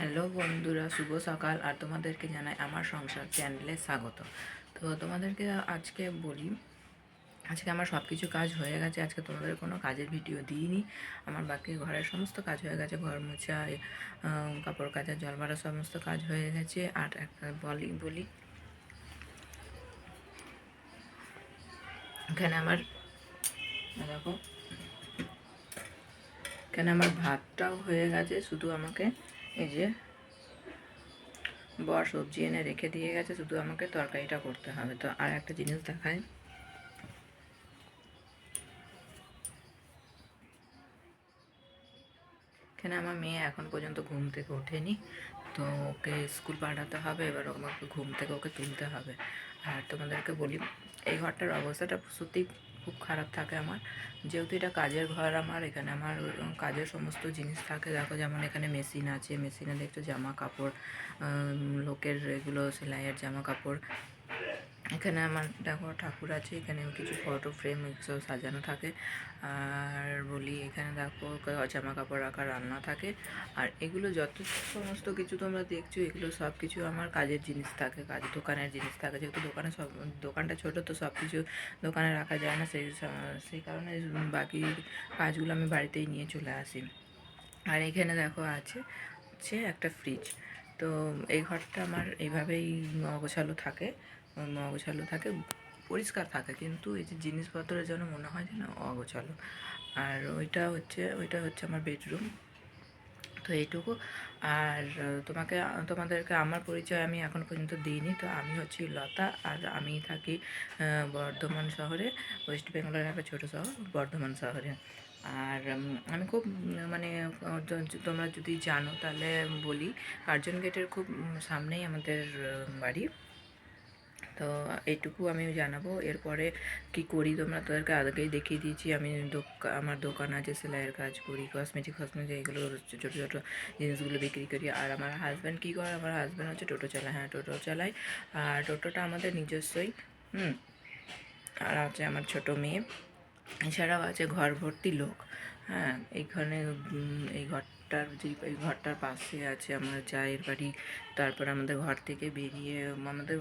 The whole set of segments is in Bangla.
হ্যালো বন্ধুরা, শুভ সকাল। আর তোমাদেরকে জানাই আমার সংসার চ্যানেলে স্বাগত। তো তোমাদেরকে আজকে বলি, আজকে আমার সব কিছু কাজ হয়ে গেছে। আজকে তোমাদের কোনো কাজের ভিডিও দিইনি। আমার বাকি ঘরের সমস্ত কাজ হয়ে গেছে, ঘর মোছা, কাপড় কাচা, জল ভরা সমস্ত কাজ হয়ে গেছে। আর একটা বলি এখানে আমার দেখো, এখানে আমার ভাতটাও হয়ে গেছে, শুধু আমাকে এই যে বর সবজি এনে রেখে দিয়ে গেছে, শুধু আমাকে তরকারিটা করতে হবে। তো আর একটা জিনিস দেখায়, এখানে আমার মেয়ে এখন পর্যন্ত ঘুম থেকে ওঠেনি, তো ওকে স্কুল পাঠাতে হবে। এবার আমাকে ঘুম থেকে ওকে তুলতে হবে। আর তোমাদেরকে বলি, এই ঘরটার অবস্থাটা সত্যি খুব খারাপ থাকে আমার, যেহেতু এটা কাজের ঘর আমার। এখানে আমার কাজের সমস্ত জিনিস থাকে। দেখো, যেমন এখানে মেশিন আছে, মেশিনে দেখছো জামা কাপড়, লোকের এগুলো সেলাইয়ের জামা কাপড়। এখানে আমার দেখো ঠাকুর আছে, এখানে কিছু ফটো ফ্রেম সব সাজানো থাকে। আর বলি, এখানে দেখো জামা কাপড় রাখা, রান্না থাকে। আর এগুলো যত সমস্ত কিছু তোমরা দেখছো, এগুলো সব কিছু আমার কাজের জিনিস থাকে, দোকানের জিনিস থাকে। যেহেতু দোকানটা ছোটো, তো সব কিছু দোকানে রাখা যায় না, সেই কারণে বাকি কাজগুলো আমি বাড়িতেই নিয়ে চলে আসি। আর এখানে দেখো আছে একটা ফ্রিজ। তো এই ঘরটা আমার এইভাবেই অগোছালো থাকে, পরিষ্কার থাকে, কিন্তু এই যে জিনিসপত্রের জন্য মনে হয় যেন অগোছালো। আর ওইটা হচ্ছে আমার বেডরুম। তো এইটুকু। আর তোমাদেরকে আমার পরিচয় আমি এখন পর্যন্ত দিইনি। তো আমি হচ্ছি লতা, আর আমি থাকি বর্ধমান শহরে, ওয়েস্ট বেঙ্গলের একটা ছোটো শহর বর্ধমান শহরে। আর আমি খুব মানে তোমরা যদি জানো তাহলে বলি, কার্জন গেটের খুব সামনেই আমাদের বাড়ি। তো এইটুকু আমি জানাবো। এরপরে কি করি তোমরা তাদেরকে আগেই দেখিয়ে দিয়েছি। আমি আমার দোকান আছে, সেলাইয়ের কাজ করি, কসমেটিক এগুলো ছোটো ছোটো জিনিসগুলো বিক্রি করি। আর আমার হাজব্যান্ড কী করে? আমার হাজব্যান্ড হচ্ছে টোটো চালায়। হ্যাঁ, টোটো চালায়। আর টোটোটা আমাদের নিজস্বই। আর আছে আমার ছোটো মেয়ে। এছাড়াও আছে ঘর ভর্তি লোক। হ্যাঁ, এই ঘরটার পাশে আছে আমার জায়ের বাড়ি। তারপর আমাদের ঘর থেকে বেরিয়ে আমাদের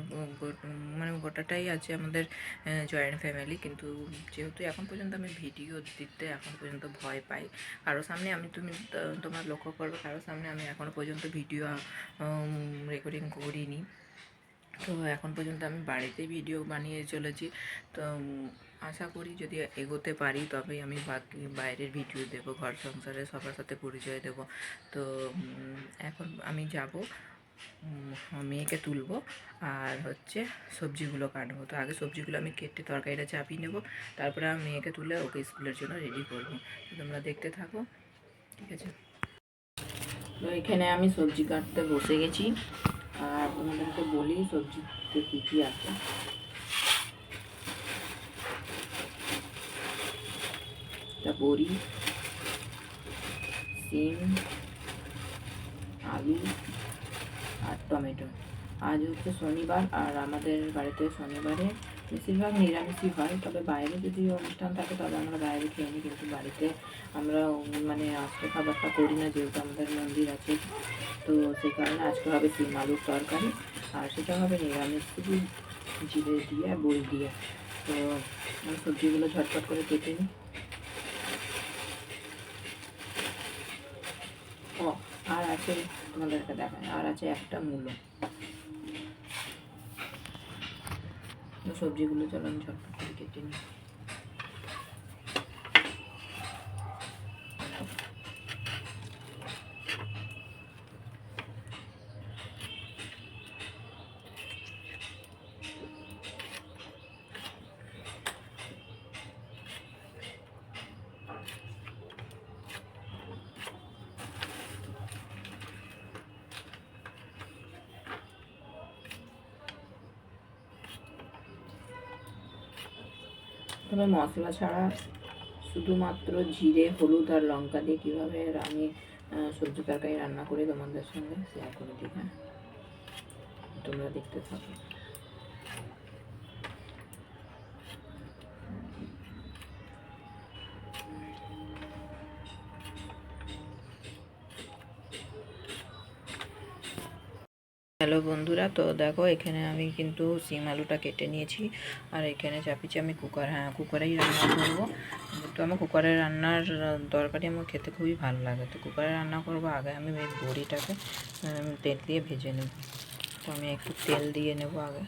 মানে গোটাটাই আছে আমাদের জয়েন্ট ফ্যামিলি। কিন্তু যেহেতু এখন পর্যন্ত আমি ভিডিও দিতে এখন পর্যন্ত ভয় পাই, কারোর সামনে তোমরা লক্ষ্য করবে, কারোর সামনে আমি এখনও পর্যন্ত ভিডিও রেকর্ডিং করিনি। তো এখন পর্যন্ত আমি বাড়িতেই ভিডিও বানিয়ে চলেছি। তো আশা করি যদি এগোতে পারি তবেই আমি বাকি বাইরের ভিডিও দেবো, ঘর সংসারে সবার সাথে পরিচয় দেব। তো এখন আমি যাব, মেয়েকে তুলবো, আর হচ্ছে সবজিগুলো কাটবো। তো আগে সবজিগুলো আমি কেটে তরকারিটা চাপিয়ে নেবো, তারপরে আমি মেয়েকে তুলে ওকে স্কুলের জন্য রেডি করবো। তো তোমরা দেখতে থাকো, ঠিক আছে? তো এখানে আমি সবজি কাটতে বসে গেছি। আর তোমাদেরকে বলি সবজিতে কী কী আছে। একটা বড়ি, সিম, আলু আর টমেটো। আজ হচ্ছে শনিবার, আর আমাদের বাড়িতে শনিবারে বেশিরভাগ নিরামিষই হয়। তবে বাইরে যদি অনুষ্ঠান থাকে তবে আমরা বাইরে খেয়ে নিই, কিন্তু বাড়িতে আমরা মানে আজকে খাবারটা করি না, যেহেতু আমাদের মন্দির আছে। তো সেই কারণে আজকে হবে সিম আলুর তরকারি, আর সেটা হবে নিরামিষ, শুধু জিরে দিয়ে আর বড়ি দিয়ে। তো আমি সবজিগুলো ঝটপট করে কেটে নিই। ও, আর আছে, তোমাদেরকে দেখায়, আর আছে একটা মূলো। তো সবজিগুলো চলো আমি ঝটপট করে কেটে নিই। তবে মশলা ছাড়া শুধুমাত্র জিরে, হলুদ আর লঙ্কা দিয়ে কীভাবে আমি সবজি তরকারি রান্না করে তোমাদের সঙ্গে শেয়ার করে দিই। হ্যাঁ, তোমরা দেখতে থাকো। হ্যালো বন্ধুরা, তো দেখো এখানে আমি কিন্তু সিম আলুটা কেটে নিয়েছি আর এখানে চাপিয়েছি আমি কুকারেই রান্না করবো। তো আমার কুকারে রান্নার তরকারি আমার খেতে খুবই ভালো লাগে, তো কুকারে রান্না করবো। আগে আমি এই বড়িটাকে তেল দিয়ে ভেজে নেব। তো আমি একটু তেল দিয়ে নেব আগে।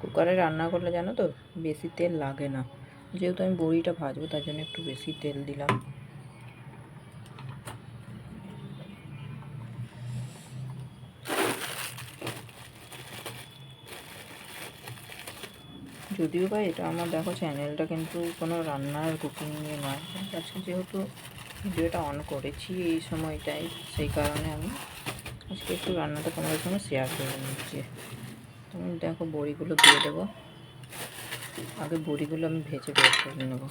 কুকারে রান্না করলে জানো তো বেশি তেল লাগে না, যেহেতু আমি বড়িটা ভাজবো তার জন্য একটু বেশি তেল দিলাম। যদিও বা এটা আমার দেখো চ্যানেলটা কিন্তু কোনো রান্নার কুকিং নিয়ে নয়, কিন্তু আজকে যেহেতু ভিডিওটা অন করেছি এই সময়টাই, সেই কারণে আমি আজকে একটু রান্নাটা তোমাদের সঙ্গে শেয়ার করে নিচ্ছি। তুমি দেখো বড়িগুলো দিয়ে দেবো। আগে বড়িগুলো আমি ভেজে বের করে নেবো।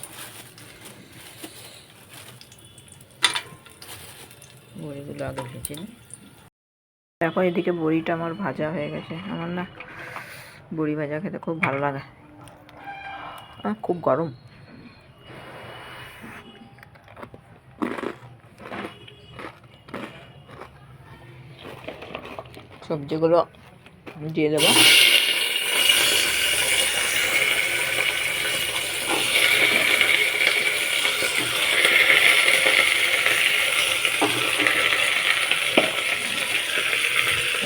বড়িগুলো আগে ভেজে নিই। দেখো এদিকে বড়িটা আমার ভাজা হয়ে গেছে। আমার না বড়ি ভাজা খেতে খুব ভালো লাগে, খুব গরম। সবজিগুলো দিয়ে দেবো।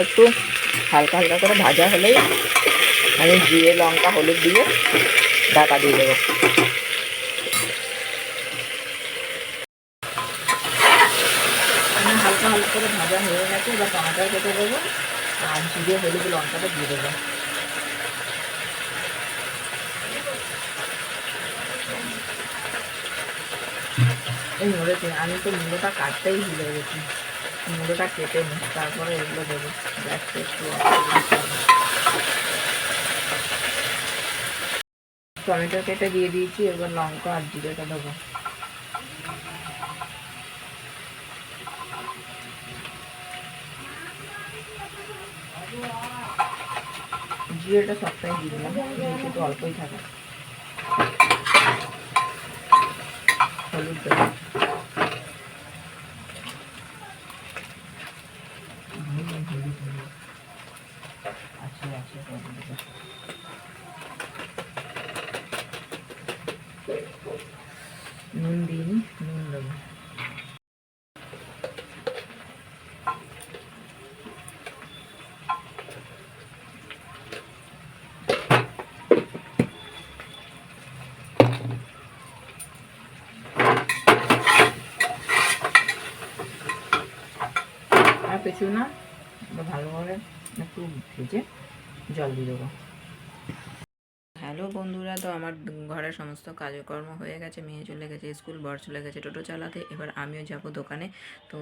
একটু হালকা হালকা করে ভাজা হলেই আমি জিরে লঙ্কা হলুদ দিয়ে ঢাকা দিয়ে দেবো। হালকা হালকা করে ভাজা হয়ে গেছে, এবার টমাটো কেটে দেবো আর জিরে হলুদ লঙ্কাটা দিয়ে দেবো। এই মুড়োতে আমি তো মুড়োটা কাটতেই ভুলে গেছি, মুড়োটা কেটে নিই তারপরে এগুলো দেবো। গ্যাসটা একটু টমেটো কেটে দিয়ে দিয়েছি, এবার লঙ্কা আর জিরেটা দেবো। জিরেটা সবটাই দিয়ে দিলাম, একটু অল্পই থাকে। হলুদ দেবো, নুন দিইনি, নুন দেবো। আর কিছু না, ভালো করে একটু ভেজে জল দিয়ে দেবো। হ্যালো বন্ধুরা, তো আমার ঘরের সমস্ত কাজকর্ম হয়ে গেছে। মেয়ে চলে গেছে স্কুল, বর চলে গেছে টোটো চালাতে, এবার আমিও যাব দোকানে। তো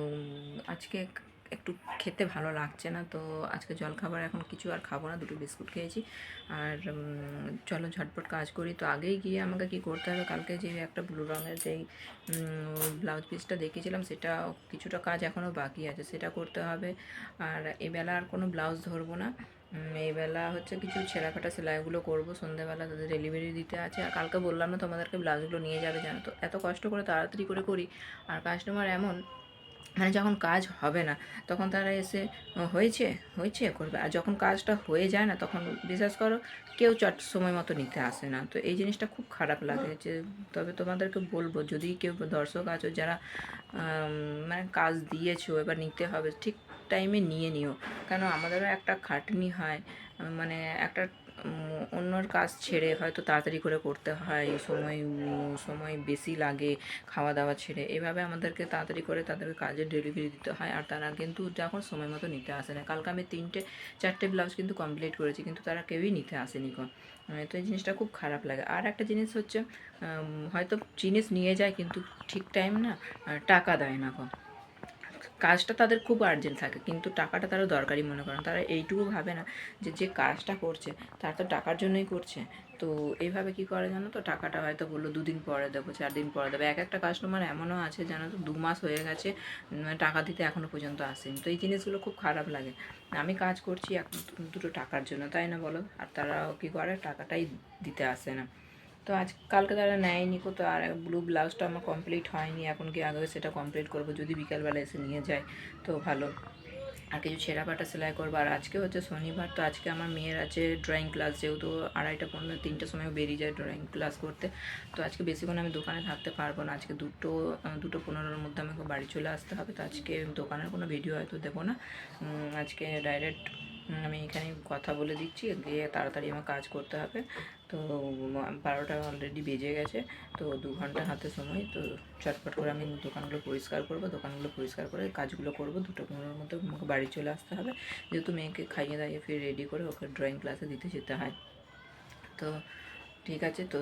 আজকে একটু খেতে ভালো লাগছে না, তো আজকে জলখাবার এখন কিছু আর খাবো না, দুটো বিস্কুট খেয়েছি। আর চলো ঝটপট কাজ করি। তো আগেই গিয়ে আমাকে কি করতে হবে, কালকে যে একটা ব্লু রঙের যেই ব্লাউজ পিসটা দেখিয়েছিলাম, সেটা কিছুটা কাজ এখনও বাকি আছে, সেটা করতে হবে। আর এবেলা আর কোনো ব্লাউজ ধরবো না, এইবেলা হচ্ছে কিছু ছেঁড়াফাটা সেলাইগুলো করবো, সন্ধ্যেবেলা তাদের ডেলিভারি দিতে আছে। আর কালকে বললাম না তোমাদেরকে ব্লাউজগুলো নিয়ে যাবে, জানো তো এত কষ্ট করে তাড়াতাড়ি করে করি, আর কাস্টমার এমন মানে যখন কাজ হবে না তখন তারা এসে হয়েছে হয়েছে করবে, আর যখন কাজটা হয়ে যায় না তখন বিশ্বাস করো কেউ সময় মতো নিতে আসে না। তো এই জিনিসটা খুব খারাপ লাগে। যে তবে তোমাদেরকে বলবো, যদি কেউ দর্শক আছো যারা মানে কাজ দিয়েছো, এবার নিতে হবে ঠিক টাইমে নিয়ে নিও, কেন আমাদেরও একটা খাটনি হয়, মানে একটা অন্যর কাজ ছেড়ে হয়তো তাড়াতাড়ি করে করতে হয়, সময় বেশি লাগে খাওয়া দাওয়া ছেড়ে, এভাবে আমাদেরকে তাড়াতাড়ি করে তাদেরকে কাজের ডেলিভারি দিতে হয়, আর তারা কিন্তু যখন সময় মতো নিতে আসে না। কালকে আমি 3-4টে ব্লাউজ কিন্তু কমপ্লিট করেছি, কিন্তু তারা কেউই নিতে আসেনি কোন। তো এই জিনিসটা খুব খারাপ লাগে। আর একটা জিনিস হচ্ছে, হয়তো জিনিস নিয়ে যায় কিন্তু ঠিক টাইম না টাকা দেয় না কোন। কাজটা তাদের খুব আর্জেন্ট থাকে, কিন্তু টাকাটা তারা দরকারি মনে করেন। তারা এইটুকু ভাবে না যে যে কাজটা করছে তার তো টাকার জন্যই করছে। তো এইভাবে কি করে জানো তো, টাকাটা হয়তো বললো 2 দিন পরে দেবো, 4 দিন পরে দেবো। একটা কাস্টমার এমনও আছে জানো তো, 2 মাস হয়ে গেছে টাকা দিতে এখনও পর্যন্ত আসেনি। তো এই জিনিসগুলো খুব খারাপ লাগে। আমি কাজ করছি দুটো টাকার জন্য, তাই না বলো, আর তারা কী করে টাকাটাই দিতে আসে না। তো আজ কালকে তারা নেয়নি তো, আর ব্লু ব্লাউজটা আমার কমপ্লিট হয়নি, এখন কি আগে সেটা কমপ্লিট করব, যদি বিকালবেলা এসে নিয়ে যায় তো ভালো। আর কিছু ছেঁড়া পাটা সেলাই করবো। আর আজকে হচ্ছে শনিবার, তো আজকে আমার মেয়ের আছে ড্রয়িং ক্লাস, যেহেতু 2:30-3টার সময় বেরিয়ে যায় ড্রয়িং ক্লাস করতে। তো আজকে বেশিক্ষণ আমি দোকানে থাকতে পারবো না, আজকে 2:15-র মধ্যে আমাকে বাড়ি চলে আসতে হবে। তো আজকে দোকানের কোনো ভিডিও হয়তো দেবো না, আজকে ডাইরেক্ট আমি এখানে কথা বলে দিচ্ছি, গিয়ে তাড়াতাড়ি আমার কাজ করতে হবে। তো 12টা অলরেডি বেজে গেছে, তো 2 ঘন্টা হাতে সময়, তো চটপট করে আমি দোকানগুলো পরিষ্কার করব, দোকানগুলো পরিষ্কার করে কাজগুলো করব। 2:15-র মধ্যে আমাকে বাড়ি চলে আসতে হবে, যেহেতু মেয়েকে খাইয়ে দাইয়ে ফিরে রেডি করে ওকে ড্রয়িং ক্লাসে দিতে যেতে হয়। তো ঠিক আছে, তো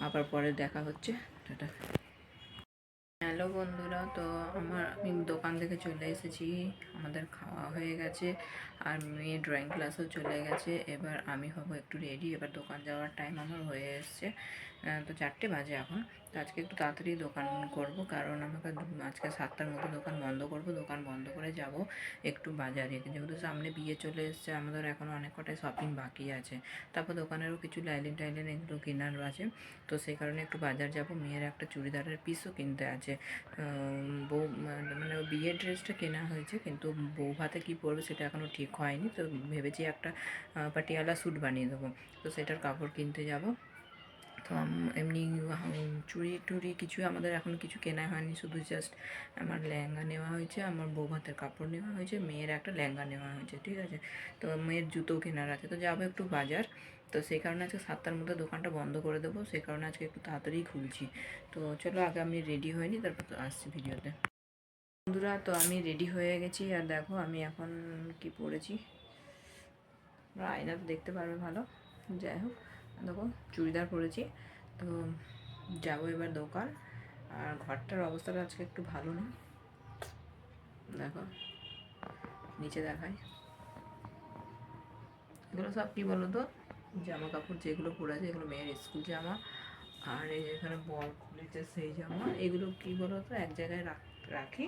আবার পরে দেখা হচ্ছে, টাটা। হ্যালো বন্ধুরা, তো আমি দোকান থেকে চলে এসেছি, আমাদের খাওয়া হয়ে গেছে আর মেয়ে ড্রয়িং ক্লাসেও চলে গেছে। এবার আমি হব একটু রেডি, এবার দোকান যাওয়ার টাইম আমার হয়ে এসছে। তো 4টে বাজে এখন। তো আজকে একটু তাড়াতাড়ি দোকান করব, কারণ আমাকে আজকে 7টার মধ্যে দোকান বন্ধ করব। দোকান বন্ধ করে যাব একটু বাজারে, যেহেতু সামনে বিয়ে চলে এসছে, আমাদের এখনও অনেক কটাই শপিং বাকি আছে। তারপর দোকানেরও কিছু লাইলিন টাইলিন এগুলো কেনার আছে, তো সেই কারণে একটু বাজার যাব। মেয়ের একটা চুড়িদারের পিসও কিনতে আছে। বউ মানে বিয়ের ড্রেসটা কেনা হয়েছে, কিন্তু বউ ভাতে কী পরবে সেটা এখনও ঠিক হয়নি। তো ভেবেছি একটা পাটিয়ালা স্যুট বানিয়ে দেবো, তো সেটার কাপড় কিনতে যাব। তো এমনি চুড়ি টুড়ি কিছু আমাদের এখন কিছু কেনা হয়নি, শুধু জাস্ট আমার লেহেঙ্গা নেওয়া হয়েছে, আমার বউ ভাতের কাপড় নেওয়া হয়েছে, মেয়ের একটা লেহেঙ্গা নেওয়া হয়েছে, ঠিক আছে। তো মেয়ের জুতো কেনার আছে, তো যাবো একটু বাজার। তো সেই কারণে আজকে 7টার মধ্যে দোকানটা বন্ধ করে দেবো, সেই কারণে আজকে একটু তাড়াতাড়ি খুলছি। তো চলো, আগে আমি রেডি হয়নি, তারপর তো আসছি ভিডিওতে। বন্ধুরা, তো আমি রেডি হয়ে গেছি, আর দেখো আমি এখন কি পরেছি, আয়নাতে দেখতে পারবে ভালো। যাই হোক, দেখো চুড়িদার পরেছি। তো যাবো এবার দোকান। আর ঘরটার অবস্থাটা আজকে একটু ভালো না, দেখো নিচে দেখাই। এগুলো সব কী বলো তো, জামা কাপড় যেগুলো পরে আছে, এগুলো মেয়ের স্কুল জামা। আর এই যেখানে বল খুলেছে সেই জামা, এগুলো কী বলো তো এক জায়গায় রাখি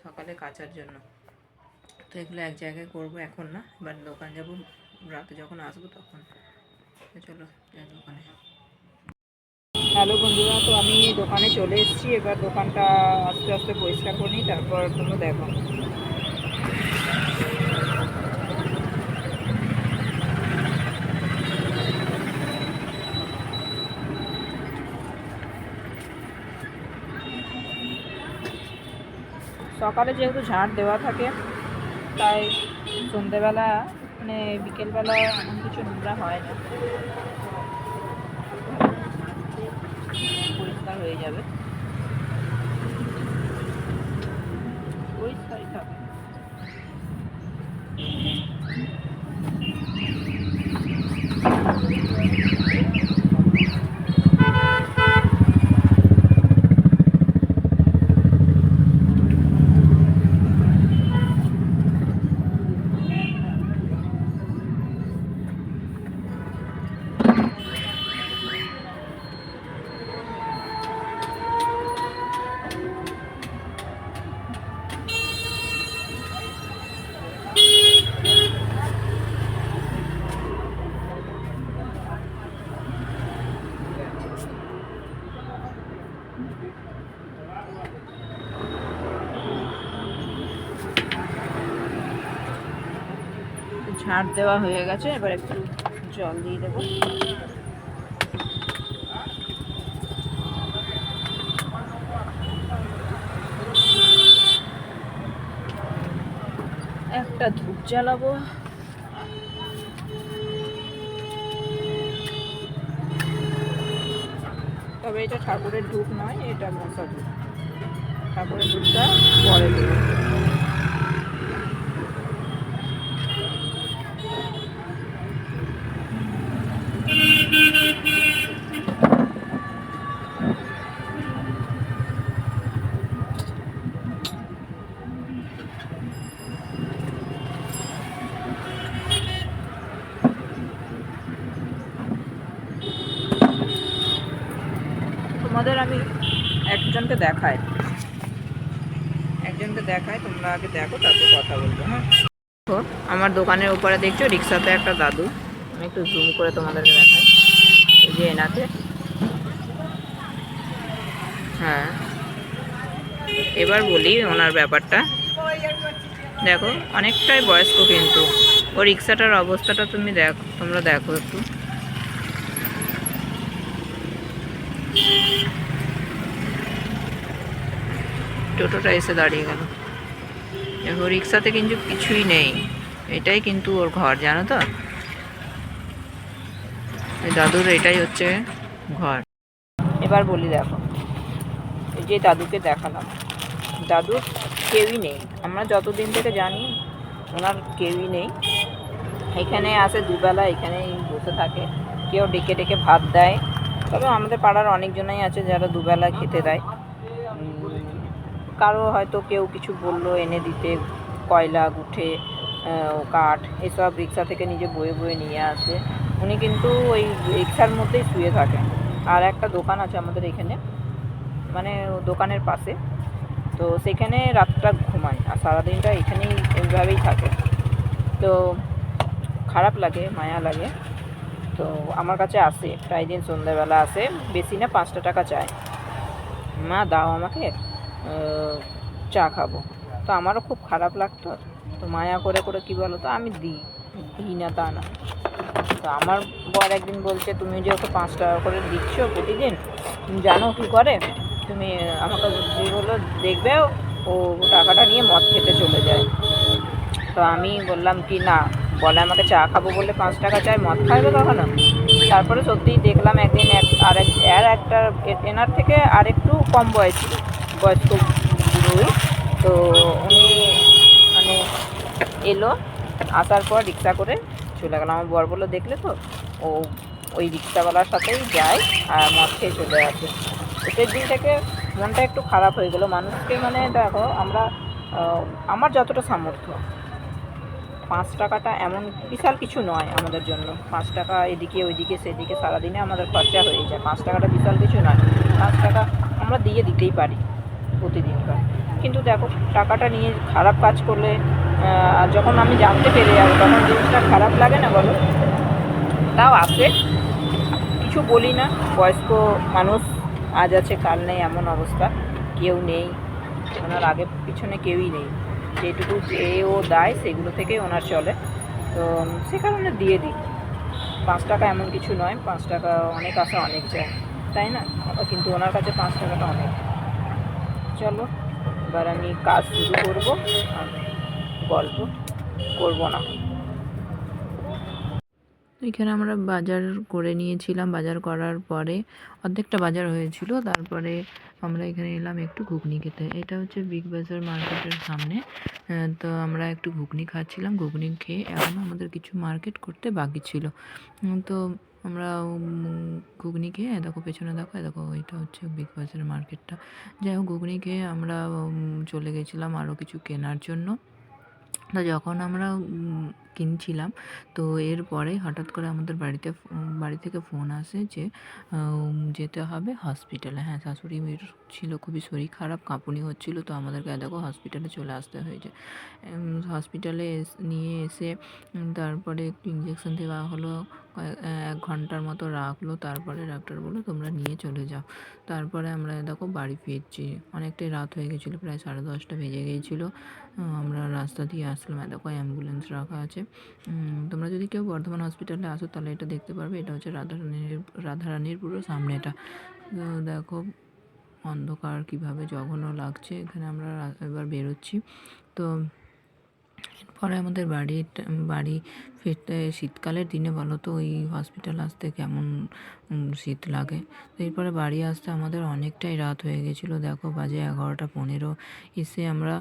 সকালে কাচার জন্য। তো এগুলো এক জায়গায় করবো, এখন না, এবার দোকান যাবো রাতে যখন আসবো তখন। চলো যাই দোকানে। হ্যালো বন্ধুরা, তো আমি দোকানে চলে এসেছি, এবার দোকানটা আস্তে আস্তে পরিষ্কার করে নিই, তারপর তোমরা দেখো। সকালে যেহেতু ঝাড় দেওয়া থাকে, তাই সন্ধেবেলা মানে বিকেলবেলা এমন কিছু নোংরা হয় না, পরিষ্কার হয়ে যাবে, পরিষ্কারই থাকে। ঝাড় দেওয়া হয়ে গেছে, এবার একটু জল দিয়ে দেবো। একটা ধূপ জ্বালাবো। তবে এটা ঠাকুরের ধূপ নয়, এটা মশা ধূপ। ঠাকুরের ধূপটা পরে দেবো। তোমাদের আমি একজনকে দেখাই, তোমরা আগে দেখো, তারপর কথা বলবো। হ্যাঁ, আমার দোকানের উপরে দেখছো রিক্সাতে একটা দাদু, আমি একটু জুম করে তোমাদেরকে দেখাই। এই যে এনাতে হ্যাঁ, এবার বলি ওনার ব্যাপারটা। দেখো অনেকটাই বয়স্ক, কিন্তু ও রিক্সাটার অবস্থাটা তোমরা দেখো একটু। টোটোটা এসে দাঁড়িয়ে গেল। দেখো রিক্সাতে কিন্তু কিছুই নেই, এটাই কিন্তু ওর ঘর, জানো তো। দাদুর এটাই হচ্ছে ঘর। এবার বলি দেখো, এই যে দাদুকে দেখালাম, দাদুর কেউই নেই, আমরা যতদিন থেকে জানি ওনার কেউই নেই। এখানে আসে দুবেলা, এখানেই বসে থাকে, কেউ ডেকে ডেকে ভাত দেয়। তবে আমাদের পাড়ার অনেকজনাই আছে যারা দুবেলা খেতে দেয়। কারো হয়তো কেউ কিছু বললো এনে দিতে, কয়লা গুঠে কাঠ এসব রিক্সা থেকে নিজে বয়ে বয়ে নিয়ে আসে। উনি কিন্তু ওই রিক্সার মধ্যেই শুয়ে থাকেন। আর একটা দোকান আছে আমাদের এখানে, মানে দোকানের পাশে, তো সেখানে রাতটা ঘুমায় আর সারাদিনটা এখানেই এইভাবেই থাকে। তো খারাপ লাগে, মায়া লাগে। তো আমার কাছে আসে প্রায় দিন, সন্ধ্যাবেলা আসে, বেশি না 5টা টাকা চায়, মা দাও আমাকে চা খাবো। তো আমারও খুব খারাপ লাগতো, তো মায়া করে করে কী বলো তো আমি দিই না তা না। তো আমার বর একদিন বলছে, তুমি যে ওকে 5 টাকা করে দিচ্ছ প্রতিদিন, তুমি জানো কী করে? তুমি আমাকে বললো দেখবে ও টাকাটা নিয়ে মদ খেতে চলে যায়। তো আমি বললাম কি না, বলে আমাকে চা খাবো বলে 5 টাকা চাই, মদ খাইবে কখনো? তারপরে সত্যিই দেখলাম একদিন একটা এনার থেকে আরেকটু কম বয়স্ক বুড়ো, তো উনি মানে এলো, আসার পর রিক্সা করে চলে গেল। আমার বর বললো দেখলে তো, ও ওই রিক্সাওয়ালার সাথেই যায় আর মদ খেয়ে চলে আসে। তো দিন থেকে মনটা একটু খারাপ হয়ে গেলো মানুষকে, মানে দেখো আমরা আমার যতটা সামর্থ্য, 5 টাকাটা এমন বিশাল কিছু নয় আমাদের জন্য। 5 টাকা এদিকে ওইদিকে সেদিকে সারাদিনে আমাদের খরচা হয়ে যায়, 5 টাকাটা বিশাল কিছু নয়। 5 টাকা আমরা দিতেই পারি প্রতিদিনকার। কিন্তু দেখো টাকাটা নিয়ে খারাপ কাজ করলে, যখন আমি জানতে পেরে যাবো তখন জিনিসটা খারাপ লাগে না বলো? তাও আসে, কিছু বলি না, বয়স্ক মানুষ, আজ আছে কাল নেই এমন অবস্থা, কেউ নেই, ওনার আগে পিছনে কেউই নেই। যেটুকু ও দেয় সেগুলো থেকে ওনার চলে, তো সে কারণে দিয়ে দিই। 5 টাকা এমন কিছু নয়, 5 টাকা অনেক আসে অনেক যায়, তাই না? কিন্তু ওনার কাছে 5 টাকাটা অনেক। চলো এবার আমি কাজ শুরু করবো, আর গল্প করবো না। এখানে আমরা বাজার করে নিয়েছিলাম, বাজার করার পরে অর্ধেকটা বাজার হয়েছিল, তারপরে আমরা এখানে এলাম একটু ঘুগনি খেতে। এটা হচ্ছে বিগ বাজার মার্কেটের সামনে। তো আমরা একটু ঘুগনি খাচ্ছিলাম, ঘুগনি খেয়ে এখন আমাদের কিছু মার্কেট করতে বাকি ছিল। তো আমরা ঘুগনি খেয়ে দেখো পেছনে দেখো এটা হচ্ছে বিগ বাজার মার্কেটটা। যাই হোক ঘুগনি খেয়ে আমরা চলে গেছিলাম আরও কিছু কেনার জন্য। তো যখন আমরা কিনছিলাম, তো এরপরে হঠাৎ করে আমাদের বাড়ি থেকে ফোন আসে যে যেতে হবে হসপিটালে। হ্যাঁ, শাশুড়ির ছিল খুবই শরীর খারাপ, কাঁপুনি হচ্ছিলো, তো আমাদেরকে দেখো হসপিটালে চলে আসতে হয়েছে। হসপিটালে নিয়ে এসে তারপরে একটু ইঞ্জেকশন দেওয়া হলো, 1 ঘন্টার মতো রাখলো, তারপরে ডাক্তার বললো তোমরা নিয়ে চলে যাও। তারপরে আমরা দেখো বাড়ি ফিরছি, অনেকটাই রাত হয়ে গেছিলো, প্রায় 10:30 বেজে গিয়েছিলো। আমরা রাস্তা দিয়ে আসলাম, দেখো অ্যাম্বুলেন্স রাখা আছে। তোমরা যদি কেউ বর্ধমান হসপিটালে আসো তাহলে এটা দেখতে পারবে, এটা হচ্ছে রাধারানীর পুরো সামনে এটা। দেখো অন্ধকার কীভাবে জঘন্য লাগছে এখানে। আমরা এবার বেরোচ্ছি। তো এরপরে আমাদের বাড়ি ফিরতে, শীতকালের দিনে বলো তো ওই হসপিটাল আসতে কেমন শীত লাগে। তো এরপরে বাড়ি আসতে আমাদের অনেকটাই রাত হয়ে গেছিলো, দেখো বাজে 11:15। এসে আমরা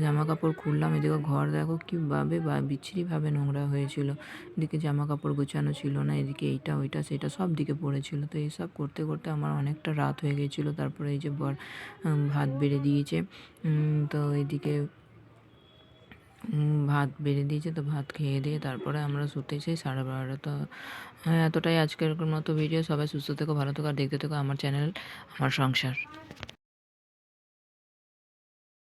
জামা কাপড় খুললাম, এদিকে ঘর দেখো কীভাবে বিচ্ছিরিভাবে নোংরা হয়েছিল, এদিকে জামা কাপড় গোছানো ছিল না, এদিকে এইটা ওইটা সেটা সব দিকে পড়েছিল। তো এইসব করতে করতে আমার অনেকটা রাত হয়ে গেছিলো। তারপরে এই যে বর ভাত বেড়ে দিয়েছে, তো এইদিকে ভাত বেড়ে দিয়েছে, তো ভাত খেয়ে দিয়ে তারপরে আমরা শুতে চাই 12:30। তো হ্যাঁ, এতটাই আজকের মতো ভিডিও। সবাই সুস্থ থেকো, ভালো থেকো, আর দেখতে থেকো আমার চ্যানেল আমার সংসার।